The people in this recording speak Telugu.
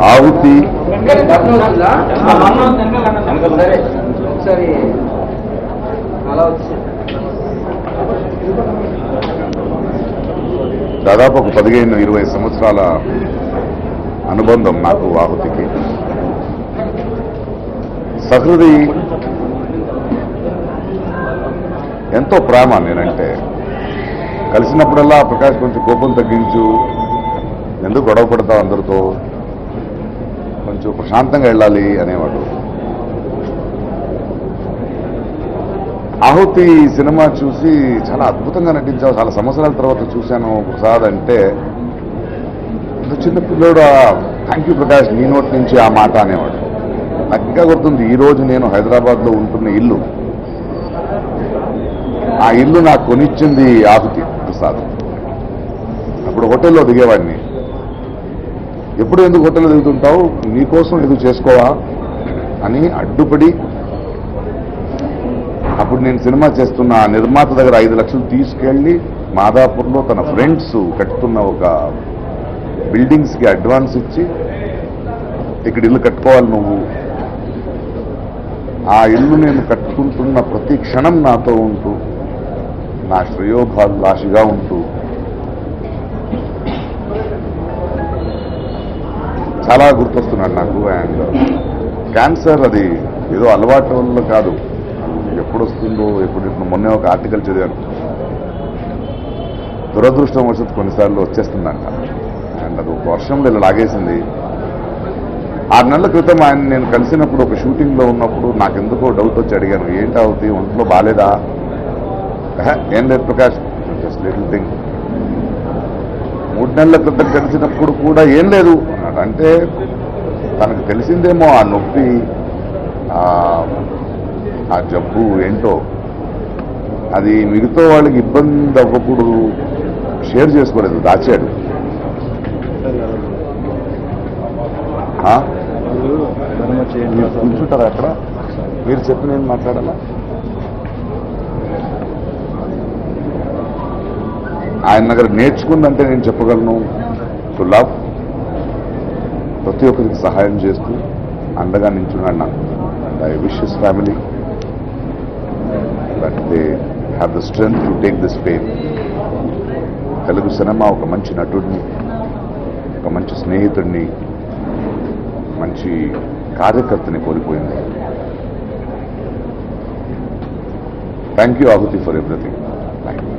ఆహుతి దాదాపు ఒక 15-20 సంవత్సరాల అనుబంధం నాకు ఆహుతికి. సహృది ఎంతో ప్రేమ. నేనంటే కలిసినప్పుడల్లా ప్రకాష్ కొంచెం కోపం తగ్గించు, ఎందుకు గొడవ పడతావు అందరితో, కొంచెం ప్రశాంతంగా వెళ్ళాలి అనేవాడు. ఆహుతి సినిమా చూసి చాలా అద్భుతంగా నటించావు. చాలా సంవత్సరాల తర్వాత చూశాను ప్రసాద్ అంటే. చిన్న పిల్లోడు థ్యాంక్ యూ ప్రకాష్ నీ నోటి నుంచి ఆ మాట అనేవాడు. నాకు ఇంకా గుర్తుంది, ఈ రోజు నేను హైదరాబాద్లో ఉంటున్న ఇల్లు, ఆ ఇల్లు నాకు కొనిచ్చింది ఆహుతి ప్రసాద్. అప్పుడు హోటల్లో దిగేవాడిని. ఎప్పుడు ఎందుకు హోటల్లో దిగుతుంటావు, నీకోసం ఎదుగు చేసుకోవా అని అడ్డుపడి, అప్పుడు నేను సినిమా చేస్తున్న నిర్మాత దగ్గర 5 లక్షలు తీసుకెళ్లి మాదాపూర్లో తన ఫ్రెండ్స్ కట్టుతున్న ఒక బిల్డింగ్స్కి అడ్వాన్స్ ఇచ్చి, ఇక్కడ ఇల్లు కట్టుకోవాలి నువ్వు, ఆ ఇల్లు నేను కట్టుకుంటున్న ప్రతి క్షణం నాతో ఉంటూ, నా శ్రేయోభిలాషిగా ఉంటూ, చాలా గుర్తొస్తున్నాడు నాకు. అండ్ క్యాన్సర్ అది ఏదో అలవాటు వల్ల కాదు, ఎప్పుడు వస్తుందో ఎప్పుడు. మొన్నే ఒక ఆర్టికల్ చదివాను, దురదృష్టం వస్తుంది కొన్నిసార్లు వచ్చేస్తుందంట. అండ్ అది ఒక వర్షంలో ఇలా లాగేసింది. 6 నెలల క్రితం ఆయన నేను కలిసినప్పుడు ఒక షూటింగ్లో ఉన్నప్పుడు నాకెందుకో డౌట్ వచ్చి అడిగాను, ఏంటి అవుతుంది ఒంట్లో బాగాలేదా? ఏం లేదు ప్రకాష్, జస్ట్ లిటిల్ థింగ్. 3 నెలల క్రితం కలిసినప్పుడు కూడా ఏం లేదు అన్నాడు. అంటే తనకు తెలిసిందేమో ఆ నొప్పి, ఆ జబ్బు ఏంటో. అది మిగతా వాళ్ళకి ఇబ్బంది అవ్వకూడదు, షేర్ చేసుకోలేదు, దాచాడు. కూర్చుంటారా అక్కడ? మీరు చెప్పి నేను మాట్లాడాలా? ఆయన దగ్గర నేర్చుకుందంటే నేను చెప్పగలను, టు లవ్, ప్రతి ఒక్కరికి సహాయం చేస్తూ అండగా నించున్నాడు నాకు. And I wish his family that they have the strength to take this pain. Telugu cinema ఒక మంచి నటుడిని, ఒక మంచి స్నేహితుడిని, మంచి కార్యకర్తని కోల్పోయింది. Thank you Ahuti for everything. Thank you.